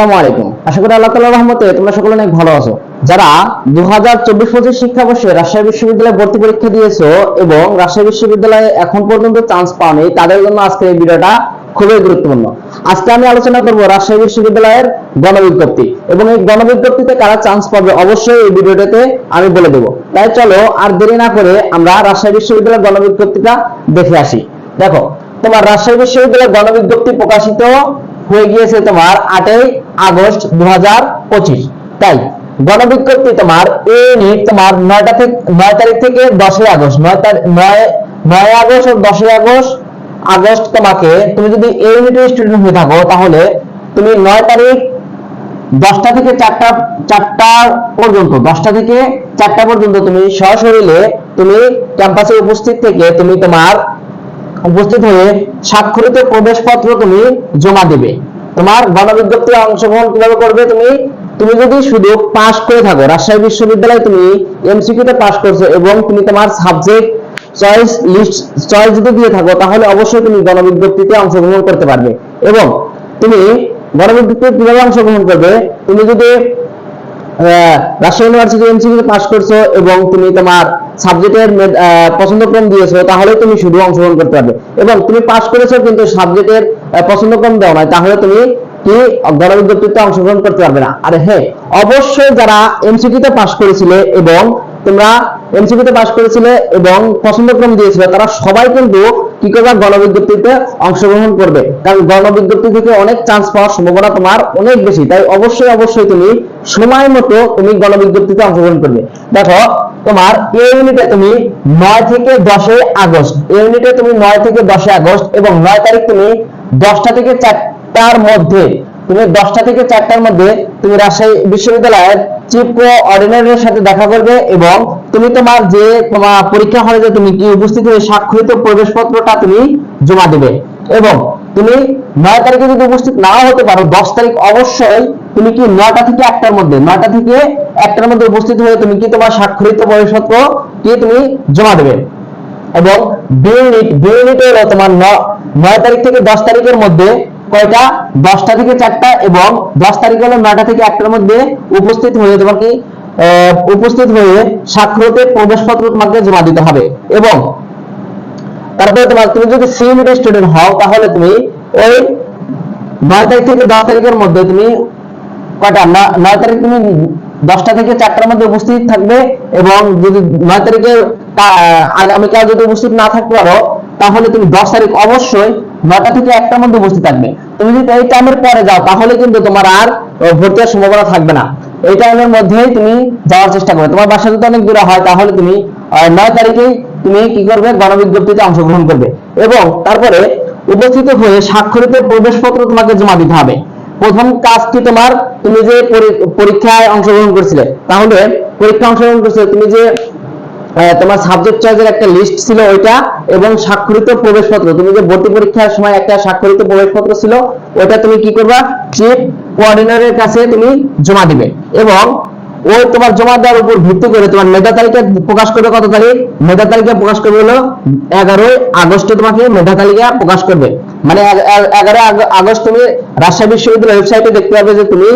আসসালামু আলাইকুম। আশা করি আল্লাহ তাআলার রহমতে তোমরা সকলে অনেক ভালো আছো। যারা 2024-25 শিক্ষাবর্ষে রাজশাহী বিশ্ববিদ্যালয়ে ভর্তি পরীক্ষা দিয়েছো এবং রাজশাহী বিশ্ববিদ্যালয়ে এখন পর্যন্ত চান্স পাওনি, তাদের জন্য আজকে এই ভিডিওটা খুবই গুরুত্বপূর্ণ। আজকে আমি আলোচনা করব রাজশাহী বিশ্ববিদ্যালয়ের গণবিজ্ঞপ্তি এবং এই গণবিজ্ঞপ্তিতে কারা চান্স পাবে অবশ্যই এই ভিডিওটাতে আমি বলে দেব। তাই চলো আর দেরি না করে আমরা রাজশাহী বিশ্ববিদ্যালয়ের গণবিজ্ঞপ্তিটা দেখে আসি। দেখো, তোমার রাজশাহী বিশ্ববিদ্যালয়ের গণবিজ্ঞপ্তি প্রকাশিত হয়ে গিয়েছে তোমার 8 আগস্ট 2025। তাই গণবিজ্ঞপ্তি তোমার ইউনিট তোমার 9 তারিখ থেকে 10 আগস্ট 9 আগস্ট ও 10 আগস্ট তোমাকে, তুমি যদি এই ইউনিটের স্টুডেন্ট হয়ে থাকো তাহলে তুমি 9 তারিখ 10টা থেকে 4টা পর্যন্ত 10টা থেকে 4টা পর্যন্ত তুমি সশরীরে তুমি ক্যাম্পাসে উপস্থিত থেকে তুমি তোমার উপস্থিত হয়ে স্বাক্ষরিত প্রবেশপত্র তুমি জমা দেবে। তোমার গণবিজ্ঞপ্তি অংশগ্রহণ কিভাবে করবে? তুমি যদি শুধু পাস করে থাকো, রাজশাহী বিশ্ববিদ্যালয়ে তুমি এমসিকিউতে পাস করছো এবং তুমি তোমার সাবজেক্ট চয়েস যদি দিয়ে থাকো তাহলে অবশ্যই তুমি গণবিজ্ঞপ্তিতে অংশগ্রহণ করতে পারবে। এবং তুমি গণবিজ্ঞপ্তিতে কিভাবে অংশগ্রহণ করবে? তুমি যদি রাজশাহী ইউনিভার্সিটি এমসিকিউতে পাস করছো এবং তুমি তোমার সাবজেক্টের পছন্দক্রম দিয়েছো তাহলে তুমি শুধু অংশগ্রহণ করতে পারবে। এবং তুমি পাস করেছো কিন্তু সাবজেক্টের পছন্দক্রম দেওয়া নয় তাহলে তুমি কি গণবিজ্ঞপ্তিতে অংশগ্রহণ করতে পারবে না। আর হ্যাঁ, অবশ্যই যারা এমসিকিউতে পাস করেছিলে এবং তোমরা এমসিকিউতে পাস করেছিলে এবং পছন্দক্রম দিয়েছিলে তারা সবাই কিন্তু কি করবে? গণবিজ্ঞপ্তিতে অংশগ্রহণ করবে, কারণ গণবিজ্ঞপ্তি থেকে অনেক চান্স পাওয়ার সম্ভাবনা তোমার অনেক বেশি। তাই অবশ্যই তুমি সময় মতো তুমি গণবিজ্ঞপ্তিতে অংশগ্রহণ করবে। দেখো, তোমার এই ইউনিটে তুমি 9 থেকে 10 আগস্ট এই ইউনিটে তুমি 9 থেকে 10 আগস্ট এবং 9 তারিখ তুমি 10টা থেকে 4টার মধ্যে তুমি রাজশাহী বিশ্ববিদ্যালয়ের চিফ কোঅর্ডিনেটরের সাথে দেখা করবে এবং তুমি তোমার যে তোমার পরীক্ষা হলে যে তুমি কি উপস্থিত হয়ে স্বাক্ষরিত প্রবেশপত্রটা তুমি জমা দেবে। এবং তুমি 9 তারিখে যদি উপস্থিত নাও হতে পারো, 10 তারিখ অবশ্যই তুমি কি 9টা থেকে 1টার মধ্যে উপস্থিত হয়ে তুমি কি তোমার স্বাক্ষরিত প্রবেশপত্র কি তুমি জমা দেবে। এবং বি ইউনিট হলো তোমার 9 তারিখ থেকে 10 তারিখের মধ্যে কয়টা? 10টা থেকে 4টা এবং 10 তারিখ হলো 9টা থেকে 1টার মধ্যে উপস্থিত হয়ে তোমাকে স্বাক্ষরিত প্রবেশপত্র তোমাকে জমা দিতে হবে। এবং তারপরে তুমি যদি সি ইউনিটের স্টুডেন্ট হও তাহলে তুমি ওই 9 তারিখ থেকে 10 তারিখের মধ্যে তুমি কয়টা? 9 তারিখ তুমি 10টা থেকে 4টার মধ্যে উপস্থিত থাকবে এবং যদি 9 তারিখে আগামীকাল যদি উপস্থিত না থাকতে পারো তাহলে তুমি 10 তারিখ অবশ্যই 9টা থেকে 1টার মধ্যে উপস্থিত থাকবে। তুমি যদি এই টাইমের পরে যাও তাহলে কিন্তু তোমার আর ভর্তি হওয়ার সম্ভাবনা থাকবে না। এই টাইমের মধ্যেই তুমি যাওয়ার চেষ্টা করবে। তোমার বাসা যদি অনেক দূরে হয় তাহলে তুমি 9 তারিখেই তুমি কি করবে? গণবিজ্ঞপ্তিতে অংশগ্রহণ করবে এবং তারপরে উপস্থিত হয়ে স্বাক্ষরিত প্রবেশপত্র তোমাকে জমা দিতে হবে। প্রথম কাজটি তোমার, তুমি যে পরীক্ষায় অংশগ্রহণ করছিলে তুমি যে তোমার সাবজেক্ট চয়েসের একটা লিস্ট ছিল ওইটা এবং স্বাক্ষরিত প্রবেশপত্র, তুমি যে ভর্তি পরীক্ষার সময় একটা স্বাক্ষরিত প্রবেশপত্র ছিল ওটা তুমি কি করবা? চিফ কোঅর্ডিনেটরের কাছে তুমি জমা দিবে এবং ও তোমার জমা দেওয়ার উপর ভিত্তি করে তোমার মেধা তালিকা প্রকাশ করবে। কত তারিখ? মেধা তালিকা প্রকাশ করবে হলো 11 আগস্টে তোমাকে মেধা তালিকা প্রকাশ করবে। মানে 11 আগস্ট তুমি রাজশাহী বিশ্ববিদ্যালয়ের ওয়েবসাইটে দেখতে পাবে যে তুমি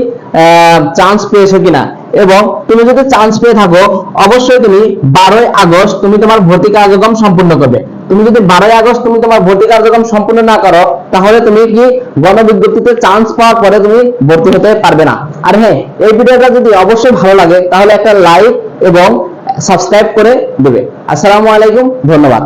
চান্স পেয়েছো কিনা। এবং তুমি যদি চান্স পেয়ে থাকো অবশ্যই তুমি 12 আগস্ট তুমি তোমার ভর্তি কার্যক্রম সম্পূর্ণ করবে। তুমি যদি 12 আগস্ট তুমি তোমার ভর্তি কার্যক্রম সম্পূর্ণ না করো তাহলে তুমি কি গণবিজ্ঞপ্তিতে চান্স পাওয়ার পরে তুমি ভর্তি হতে পারবে না। আর হ্যাঁ, এই ভিডিওটা যদি অবশ্যই ভালো লাগে তাহলে একটা লাইক এবং সাবস্ক্রাইব করে দেবে। আসসালামু আলাইকুম, ধন্যবাদ।